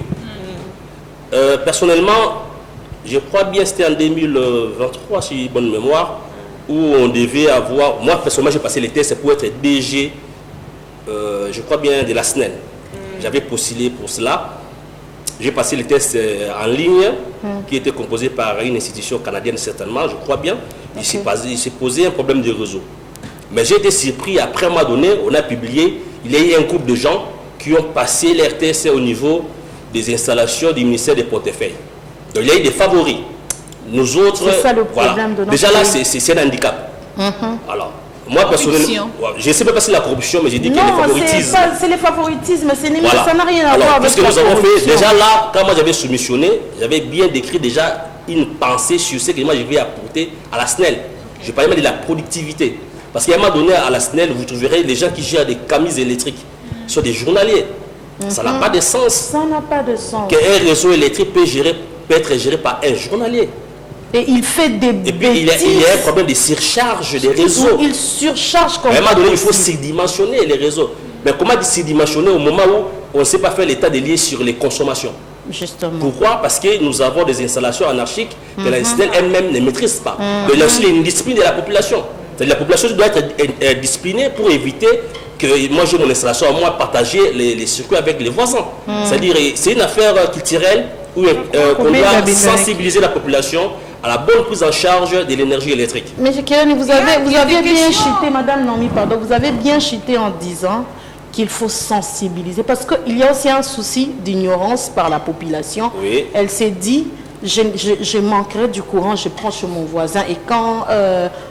Personnellement, je crois bien que c'était en 2023, si j'ai bonne mémoire, où on devait avoir... Moi, personnellement, j'ai passé les tests pour être DG, je crois bien, de la SNEL. J'avais postulé pour cela. J'ai passé les tests en ligne, qui était composé par une institution canadienne, certainement, je crois bien. Il s'est posé un problème de réseau. Mais j'ai été surpris, après un mois donné, on a publié, il y a eu un groupe de gens qui ont passé leurs tests au niveau des installations du ministère des portefeuilles. Donc il y a eu des favoris. Nous autres, c'est ça le problème de notre déjà là, c'est un handicap. Alors, moi personnellement, je ne sais pas si c'est la corruption, mais j'ai dit qu'il y a des favoritismes. C'est les favoritismes, ça n'a rien à voir avec la corruption. Déjà là, quand moi j'avais soumissionné, j'avais bien décrit déjà une pensée sur ce que moi je vais apporter à la SNEL. Je parlais même de la productivité. Parce qu'à un moment donné, à la SNEL, vous trouverez les gens qui gèrent des camises électriques. Ce sont des journaliers. Ça n'a pas de sens. Ça n'a pas de sens. Qu'un réseau électrique peut être géré par un journalier. Et il fait des bêtises. Et puis il y a un problème de surcharge des réseaux. Il surcharge comme à un moment donné, il faut surdimensionner les réseaux. Mais comment surdimensionner au moment où on ne sait pas faire l'état des liens sur les consommations? Justement. Pourquoi? Parce que nous avons des installations anarchiques que la SNEL elle-même ne maîtrise pas. Mais il y a aussi l'indiscipline de la population. La population doit être disciplinée pour éviter que moi j'ai mon installation, moi partager les circuits avec les voisins. C'est-à-dire c'est une affaire culturelle où on doit sensibiliser la population à la bonne prise en charge de l'énergie électrique. Mais Kirani, vous avez bien chuté, Madame Nomi, pardon, vous avez bien chuté en disant qu'il faut sensibiliser. Parce qu'il y a aussi un souci d'ignorance par la population. Oui. Elle s'est dit, je manquerai du courant, je prends chez mon voisin. Et quand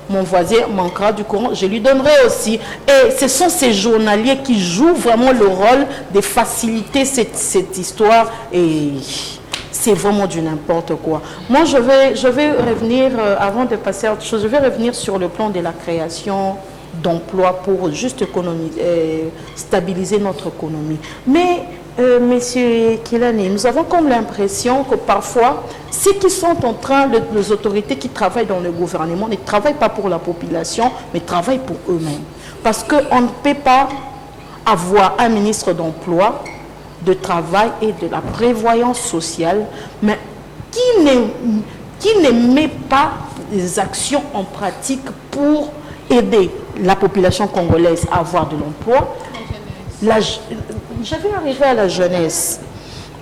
mon voisin manquera du courant, je lui donnerai aussi. Et ce sont ces journaliers qui jouent vraiment le rôle de faciliter cette histoire. Et c'est vraiment du n'importe quoi. Moi, je vais revenir, avant de passer à autre chose, je vais revenir sur le plan de la création d'emplois pour juste stabiliser notre économie. Mais, Monsieur Kilani, nous avons comme l'impression que parfois, ceux qui sont en train, les autorités qui travaillent dans le gouvernement, ne travaillent pas pour la population, mais travaillent pour eux-mêmes. Parce qu'on ne peut pas avoir un ministre d'emploi, de travail et de la prévoyance sociale, mais qui ne met pas des actions en pratique pour aider la population congolaise à avoir de l'emploi. J'avais arrivé à la jeunesse.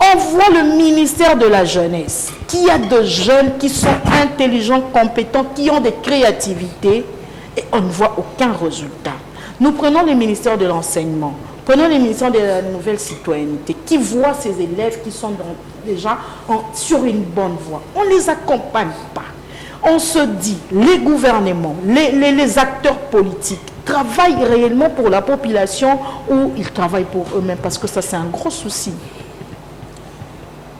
On voit le ministère de la jeunesse, qui a de jeunes qui sont intelligents, compétents, qui ont des créativités, et on ne voit aucun résultat. Nous prenons le ministère de l'enseignement, prenons le ministère de la nouvelle citoyenneté, qui voit ces élèves qui sont déjà sur une bonne voie. On ne les accompagne pas. On se dit, les gouvernements, les acteurs politiques travaillent réellement pour la population ou ils travaillent pour eux-mêmes, parce que ça c'est un gros souci.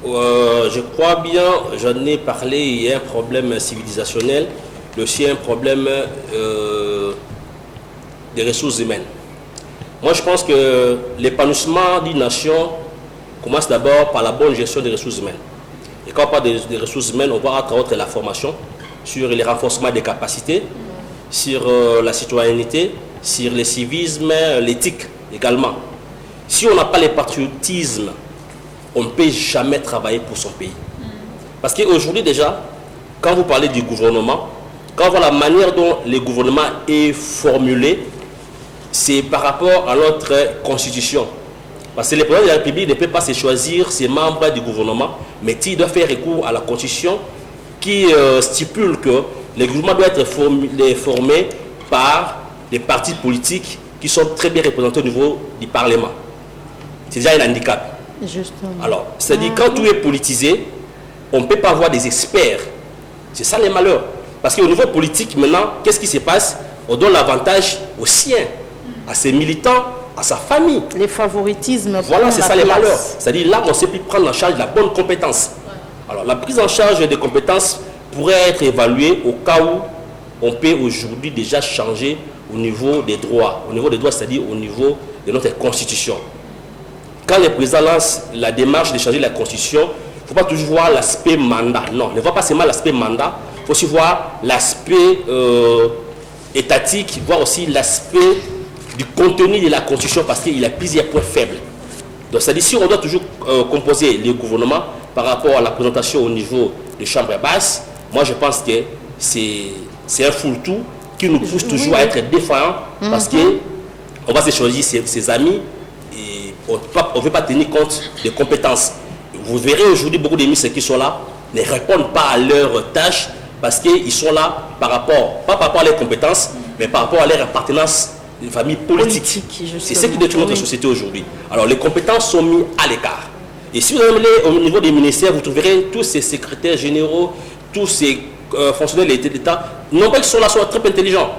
Je crois bien, j'en ai parlé, il y a un problème civilisationnel, mais aussi un problème des ressources humaines. Moi, je pense que l'épanouissement d'une nation commence d'abord par la bonne gestion des ressources humaines. Et quand on parle des ressources humaines, on voit à travers la formation, sur les renforcements des capacités, sur la citoyenneté, sur le civisme, l'éthique également. Si on n'a pas le patriotisme, on ne peut jamais travailler pour son pays. Parce qu'aujourd'hui déjà, quand vous parlez du gouvernement, quand on voit la manière dont le gouvernement est formulé, c'est par rapport à notre constitution. Parce que le président de la République ne peut pas se choisir ses membres du gouvernement, mais il doit faire recours à la constitution qui stipule que le gouvernement doit être formé par des partis politiques qui sont très bien représentés au niveau du Parlement. C'est déjà un handicap. Justement. Alors, c'est-à-dire quand tout est politisé, on ne peut pas avoir des experts. C'est ça le malheur. Parce qu'au niveau politique, maintenant, qu'est-ce qui se passe? On donne l'avantage aux siens, à ses militants, à sa famille. Les favoritismes. Voilà, c'est ça les malheurs. C'est-à-dire là, on ne sait plus prendre en charge la bonne compétence. Alors, la prise en charge des compétences pourrait être évaluée au cas où on peut aujourd'hui déjà changer au niveau des droits. Au niveau des droits, c'est-à-dire au niveau de notre constitution. Quand le président lance la démarche de changer la constitution, il ne faut pas toujours voir l'aspect mandat. Non, ne voit pas seulement l'aspect mandat, il faut aussi voir l'aspect étatique, voir aussi l'aspect du contenu de la constitution parce qu'il y a plusieurs points faibles. Donc, c'est-à-dire si on doit toujours composer le gouvernement par rapport à la présentation au niveau des chambres basses, moi je pense que c'est un fourre-tout qui nous pousse toujours à être défaillants parce qu'on va se choisir ses amis et on ne veut pas tenir compte des compétences. Vous verrez aujourd'hui beaucoup de ministres qui sont là ne répondent pas à leurs tâches parce qu'ils sont là pas par rapport à leurs compétences, mais par rapport à leur appartenance de famille politique. C'est ce qui détruit notre société aujourd'hui. Alors les compétences sont mises à l'écart. Et si vous allez au niveau des ministères, vous trouverez tous ces secrétaires généraux, tous ces fonctionnaires de l'État, non pas qu'ils sont là, sont très intelligents,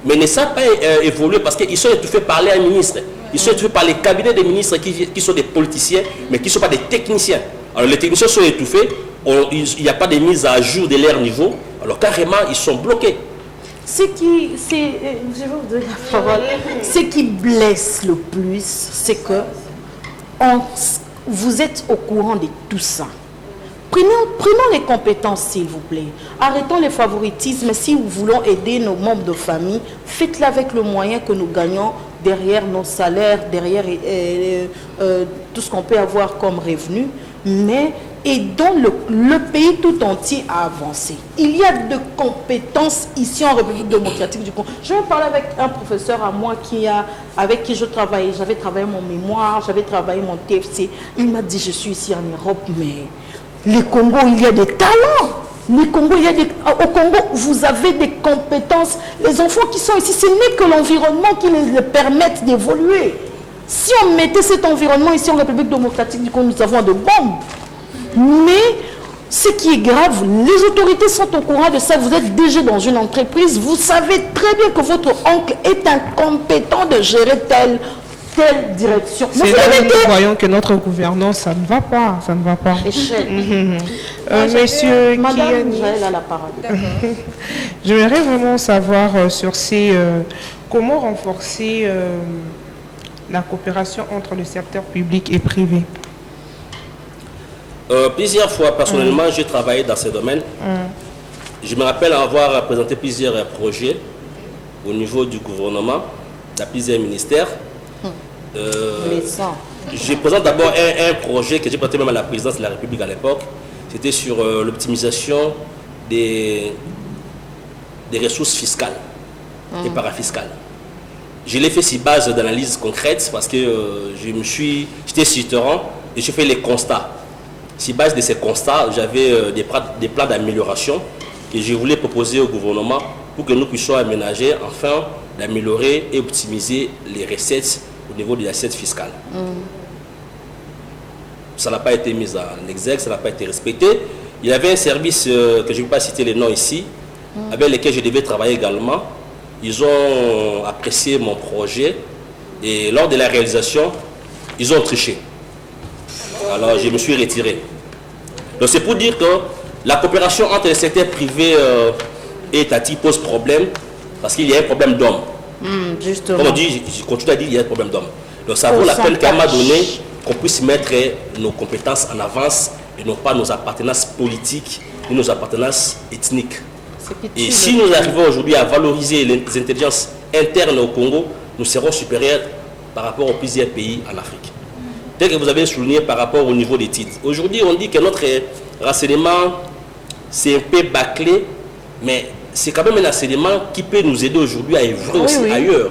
mais ne savent pas évoluer parce qu'ils sont étouffés par les ministres. Ils sont étouffés par les cabinets des ministres qui sont des politiciens, mais qui ne sont pas des techniciens. Alors les techniciens sont étouffés, il n'y a pas de mise à jour de leur niveau, alors carrément ils sont bloqués. Ce qui blesse le plus, c'est que vous êtes au courant de tout ça. Prenons les compétences, s'il vous plaît. Arrêtons les favoritismes. Si nous voulons aider nos membres de famille, faites-le avec le moyen que nous gagnons derrière nos salaires, derrière tout ce qu'on peut avoir comme revenu. Mais aidons le pays tout entier à avancer. Il y a de compétences ici en République démocratique du Congo. Je vais parler avec un professeur à moi avec qui je travaillais. J'avais travaillé mon mémoire, j'avais travaillé mon TFC. Il m'a dit, je suis ici en Europe, mais le Congo, il y a des talents. Au Congo, vous avez des compétences. Les enfants qui sont ici, ce n'est que l'environnement qui les permet d'évoluer. Si on mettait cet environnement ici en République démocratique du Congo, nous avons de bombes. Mais ce qui est grave, les autorités sont au courant de ça. Vous êtes déjà dans une entreprise, vous savez très bien que votre oncle est incompétent de gérer telle direction. C'est là où nous voyons que notre gouvernance, ça ne va pas. Ça ne va pas. Monsieur Madame Jaël a la parole. J'aimerais vraiment savoir sur comment renforcer la coopération entre le secteur public et privé. Plusieurs fois, personnellement, j'ai travaillé dans ce domaine. Je me rappelle avoir présenté plusieurs projets au niveau du gouvernement, dans plusieurs ministères. Je présente d'abord un projet que j'ai présenté même à la présidence de la République à l'époque. C'était sur l'optimisation des des ressources fiscales et parafiscales. Je l'ai fait sur base d'analyse concrète parce que j'étais sur terrain et j'ai fait les constats. Sur base de ces constats, j'avais des plans d'amélioration que je voulais proposer au gouvernement pour que nous puissions aménager afin d'améliorer et optimiser les recettes au niveau de l'assiette fiscale. Ça n'a pas été mis en exergue, ça n'a pas été respecté. Il y avait un service que je ne vais pas citer les noms ici, avec lesquels je devais travailler également. Ils ont apprécié mon projet et lors de la réalisation, ils ont triché. Alors je me suis retiré. Donc c'est pour dire que la coopération entre le secteur privé et étatique pose problème parce qu'il y a un problème d'hommes. Justement. Comme on dit, je continue à dire qu'il y a un problème d'hommes. Donc ça vaut la peine qu'à un moment donné, qu'on puisse mettre nos compétences en avance et non pas nos appartenances politiques ou nos appartenances ethniques. Et si nous arrivons aujourd'hui à valoriser les intelligences internes au Congo, nous serons supérieurs par rapport aux plusieurs pays en Afrique. Tel que vous avez souligné par rapport au niveau des titres. Aujourd'hui, on dit que notre renseignement, c'est un peu bâclé, mais c'est quand même un enseignement qui peut nous aider aujourd'hui à œuvrer aussi ailleurs.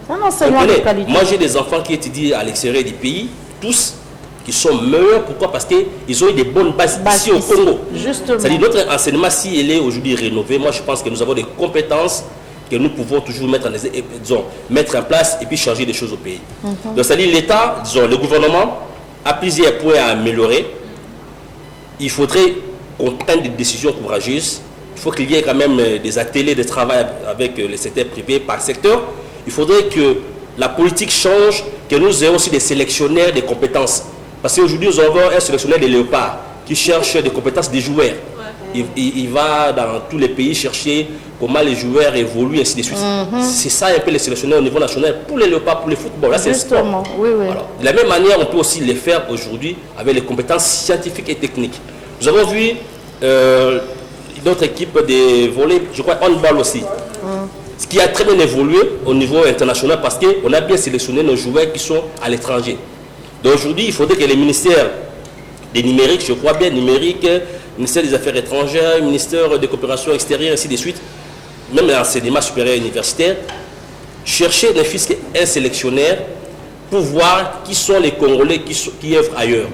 Moi, j'ai des enfants qui étudient à l'extérieur du pays, tous qui sont meilleurs. Pourquoi? Parce qu'ils ont eu des bonnes bases ici au Congo. C'est-à-dire notre enseignement, si il est aujourd'hui rénové, moi je pense que nous avons des compétences que nous pouvons toujours mettre en place et puis changer des choses au pays. Donc c'est-à-dire l'État, disons, le gouvernement a plusieurs points à améliorer. Il faudrait qu'on prenne des décisions courageuses. Il faut qu'il y ait quand même des ateliers de travail avec le secteur privé par secteur. Il faudrait que la politique change, que nous ayons aussi des sélectionnaires des compétences. Parce qu'aujourd'hui, nous avons un sélectionneur des léopards qui cherche des compétences des joueurs. Il va dans tous les pays chercher comment les joueurs évoluent, ainsi de suite. C'est ça un peu les sélectionneurs au niveau national pour les léopards, pour le football. Là, c'est justement, Alors, de la même manière, on peut aussi les faire aujourd'hui avec les compétences scientifiques et techniques. Nous avons vu d'autres équipes de volley, je crois handball aussi. Ce qui a très bien évolué au niveau international parce qu'on a bien sélectionné nos joueurs qui sont à l'étranger. Donc aujourd'hui, il faudrait que les ministères des numériques, je crois bien, numérique, ministère des Affaires étrangères, ministère des coopérations extérieures, ainsi de suite, même l'enseignement supérieur universitaire, chercher un sélectionnaire pour voir qui sont les Congolais qui œuvrent ailleurs.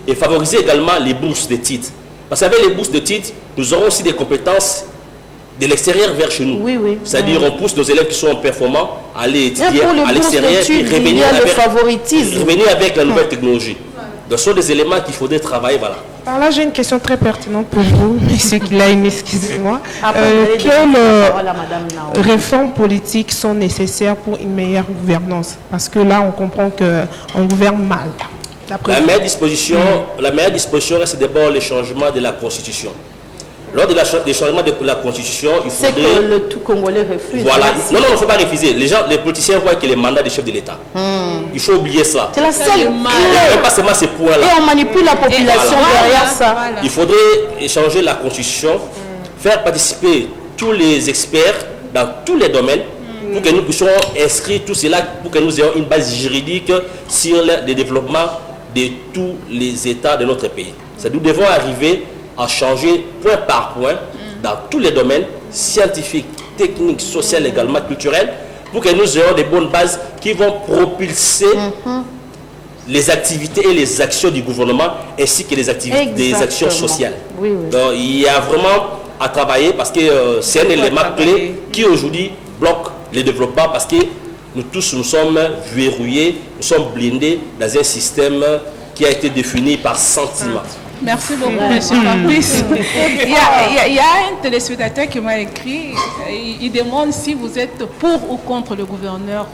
Et favoriser également les bourses de titres. Parce qu'avec les bourses de titres, nous aurons aussi des compétences de l'extérieur vers chez nous. C'est-à-dire on pousse nos élèves qui sont performants à aller étudier à l'extérieur et revenir avec la nouvelle technologie. Donc ce sont des éléments qu'il faudrait travailler. Voilà. Alors là, j'ai une question très pertinente pour vous, M. Kilaïn, excusez-moi. Quelles réformes politiques sont nécessaires pour une meilleure gouvernance? Parce que là, on comprend qu'on gouverne mal. La meilleure disposition reste d'abord le changement de la Constitution. Lors des changements de la Constitution, il faudrait... C'est que le tout Congolais refuse. Voilà. Non, il ne faut pas refuser. Les politiciens voient que les mandats des chefs de l'État. Il faut oublier ça. C'est la seule clé. Pas seulement ces points-là. Et on manipule la population derrière ça. Il faudrait changer la Constitution, faire participer tous les experts dans tous les domaines pour que nous puissions inscrire tout cela, pour que nous ayons une base juridique sur le développement de tous les États de notre pays. Nous devons arriver à changer point par point dans tous les domaines scientifiques, techniques, sociaux, également culturels, pour que nous ayons des bonnes bases qui vont propulser les activités et les actions du gouvernement ainsi que les activités, des actions sociales. Donc il y a vraiment à travailler parce que c'est un élément clé qui aujourd'hui bloque le développement parce que nous tous nous sommes verrouillés, nous sommes blindés dans un système qui a été défini par sentiment. Merci beaucoup, M. Fabrice. Il y a un téléspectateur qui m'a écrit, il demande si vous êtes pour ou contre le gouverneur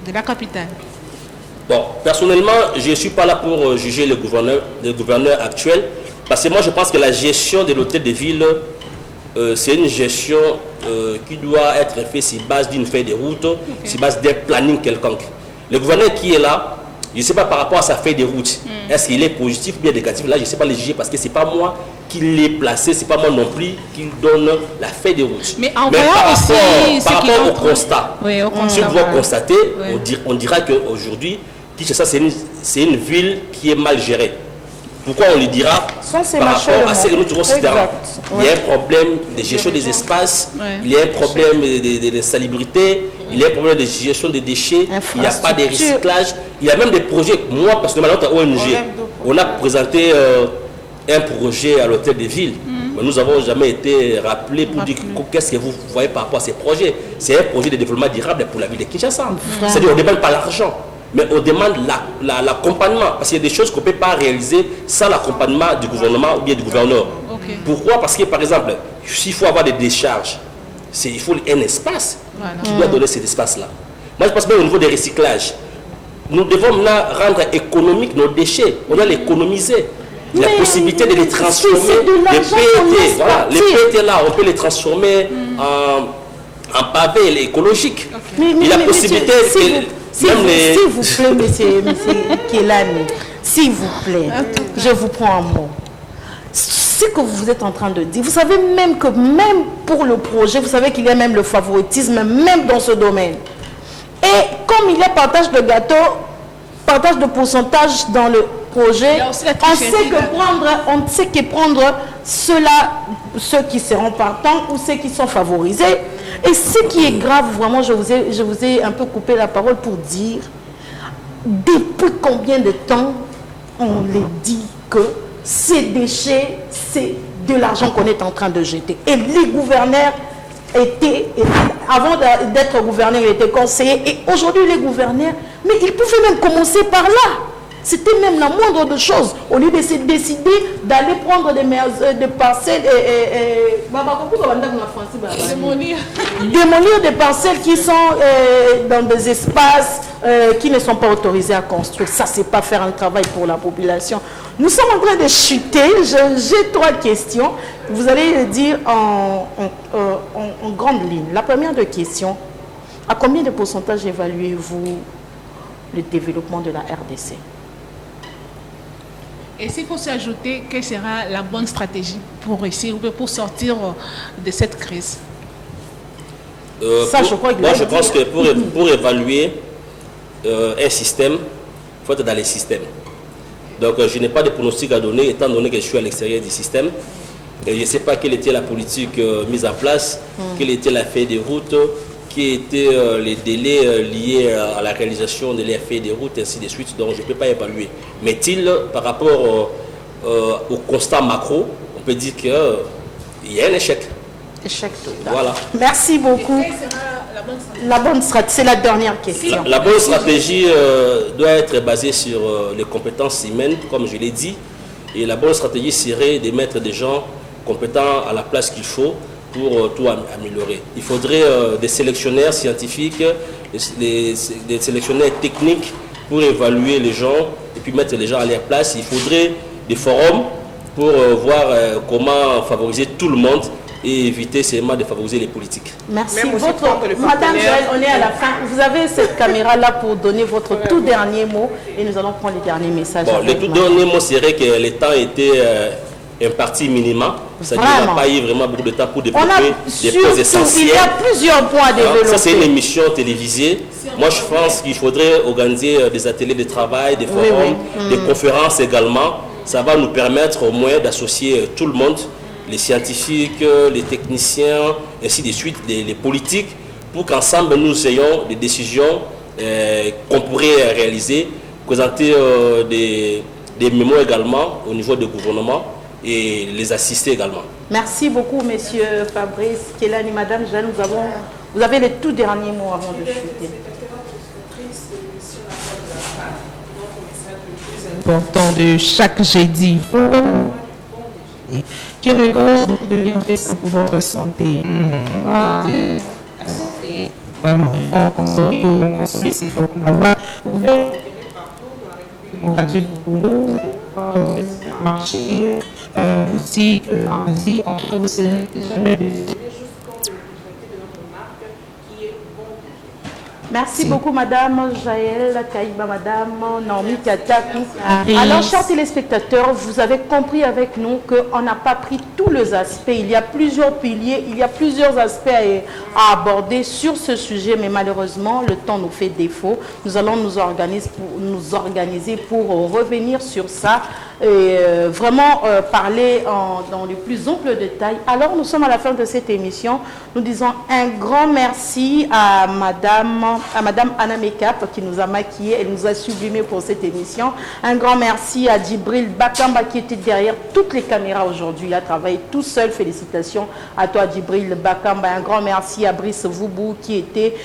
de la capitale. Bon, personnellement, je ne suis pas là pour juger le gouverneur actuel, parce que moi je pense que la gestion de l'hôtel de ville, c'est une gestion qui doit être faite sur base d'une feuille de route, sur base d'un planning quelconque. Le gouverneur qui est là, je ne sais pas par rapport à sa feuille de route, est-ce qu'il est positif ou bien négatif? Là, je ne sais pas le juger parce que ce n'est pas moi qui l'ai placé, ce n'est pas moi non plus qui donne la feuille de route. Mais par rapport au constat, si vous pouvez constater, on dira qu'aujourd'hui, Kinshasa, c'est une ville qui est mal gérée. Pourquoi on le dira? Par rapport à ce que nous trouvons sur le terrain. Il y a un problème de gestion des espaces, il y a un problème de salubrité, il y a un problème de gestion des déchets, il n'y a pas de recyclage. Il y a même des projets. Moi, personnellement, notre ONG, on a présenté un projet à l'hôtel de ville. Mais nous n'avons jamais été rappelés pour dire qu'est-ce que vous voyez par rapport à ces projets. C'est un projet de développement durable pour la ville de Kinshasa. C'est-à-dire qu'on ne demande pas l'argent, mais on demande l'accompagnement. Parce qu'il y a des choses qu'on ne peut pas réaliser sans l'accompagnement du gouvernement ou bien du gouverneur. Pourquoi? Parce que, par exemple, s'il faut avoir des décharges, il faut un espace qui doit donner cet espace-là. Moi, je pense bien au niveau des recyclages. Nous devons maintenant rendre économiques nos déchets. On doit les économiser. La possibilité de les transformer, les PET, voilà, les PET là, on peut les transformer en pavé écologique. Et la possibilité, s'il vous plaît, monsieur Kelani, s'il vous plaît, je vous prends un mot. Ce que vous êtes en train de dire, vous savez même que même pour le projet, vous savez qu'il y a même le favoritisme, même dans ce domaine. Et comme il y a partage de gâteau, partage de pourcentage dans le projet, on sait que prendre ceux qui seront partants ou ceux qui sont favorisés. Et ce qui est grave, vraiment, je vous ai un peu coupé la parole pour dire depuis combien de temps on les dit que ces déchets, c'est de l'argent qu'on est en train de jeter. Et les gouverneurs avant d'être gouverneurs, ils étaient conseillers. Et aujourd'hui, les gouverneurs, mais ils pouvaient même commencer par là. C'était même la moindre de choses. Au lieu de se décider d'aller prendre des parcelles démolir des parcelles qui sont dans des espaces qui ne sont pas autorisés à construire. Ça, c'est pas faire un travail pour la population. Nous sommes en train de chuter. J'ai 3 questions. Vous allez le dire en grande ligne. La première de question, à combien de pourcentage évaluez-vous le développement de la RDC? Et s'il faut s'ajouter, quelle sera la bonne stratégie pour réussir, pour sortir de cette crise? Je pense que pour évaluer un système, il faut être dans les systèmes. Donc je n'ai pas de pronostic à donner, étant donné que je suis à l'extérieur du système. Et je ne sais pas quelle était la politique mise en place, quelle était la feuille de route, qui étaient les délais liés à la réalisation de la feuille de route, ainsi de suite. Donc je ne peux pas évaluer. Mais par rapport au constat macro, on peut dire qu'il y a un échec. Échec total. Voilà. Merci beaucoup. La bonne stratégie, c'est la dernière question. La bonne stratégie doit être basée sur les compétences humaines, comme je l'ai dit. Et la bonne stratégie serait de mettre des gens compétents à la place qu'il faut pour tout améliorer. Il faudrait des sélectionnaires scientifiques, des sélectionnaires techniques pour évaluer les gens et puis mettre les gens à leur place. Il faudrait des forums pour voir comment favoriser tout le monde et éviter seulement de favoriser les politiques. Merci. Madame Joël, on est à la fin. Vous avez cette caméra-là pour donner votre tout dernier mot et nous allons prendre les derniers messages. Bon, le tout dernier mot serait que le temps était imparti minimum. C'est-à-dire qu'il n'y a pas eu vraiment beaucoup de temps pour développer des points essentiels. Il y a plusieurs points à développer. Ça, c'est une émission télévisée. Moi, je pense qu'il faudrait organiser des ateliers de travail, des forums, des conférences également. Ça va nous permettre au moins d'associer tout le monde, les scientifiques, les techniciens, ainsi de suite, les politiques, pour qu'ensemble nous ayons des décisions qu'on pourrait réaliser, présenter des mémos également au niveau du gouvernement et les assister également. Merci beaucoup, monsieur Fabrice Kelani, madame Jeanne. Vous avez les tout derniers mots avant de chuter. Important de chaque jeudi. Qui regarde de bienfaits pour votre santé. Vraiment, marché aussi en Asie, on trouve Merci beaucoup, Madame Jaël Kaïba, Madame Naomi Katakou. Alors, chers téléspectateurs, vous avez compris avec nous qu'on n'a pas pris tous les aspects. Il y a plusieurs piliers, il y a plusieurs aspects à aborder sur ce sujet, mais malheureusement, le temps nous fait défaut. Nous allons nous organiser pour revenir sur ça et vraiment parler dans les plus amples détails. Alors, nous sommes à la fin de cette émission. Nous disons un grand merci à Madame Anna Makeup qui nous a maquillés, elle nous a sublimés pour cette émission. Un grand merci à Djibril Bakamba qui était derrière toutes les caméras aujourd'hui. Il a travaillé tout seul. Félicitations à toi, Djibril Bakamba. Un grand merci à Brice Voubou qui était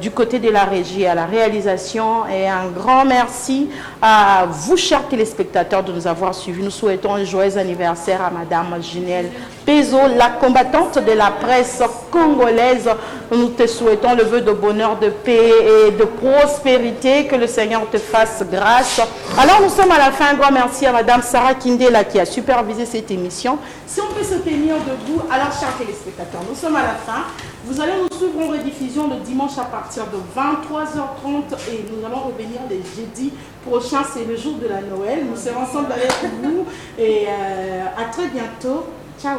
du côté de la régie, à la réalisation. Et un grand merci à vous, chers téléspectateurs, de nous avoir suivis. Nous souhaitons un joyeux anniversaire à Madame Ginelle Pezo, la combattante de la presse congolaise. Nous te souhaitons le vœu de bonheur, de paix et de prospérité. Que le Seigneur te fasse grâce. Alors, nous sommes à la fin. Un grand merci à Madame Sarah Kindela qui a supervisé cette émission. Si on peut se tenir debout, alors, chers téléspectateurs, nous sommes à la fin. Vous allez nous suivre en rediffusion le dimanche à partir de 23h30 et nous allons revenir le jeudi prochain. C'est le jour de la Noël. Nous serons ensemble avec vous et à très bientôt. Ciao.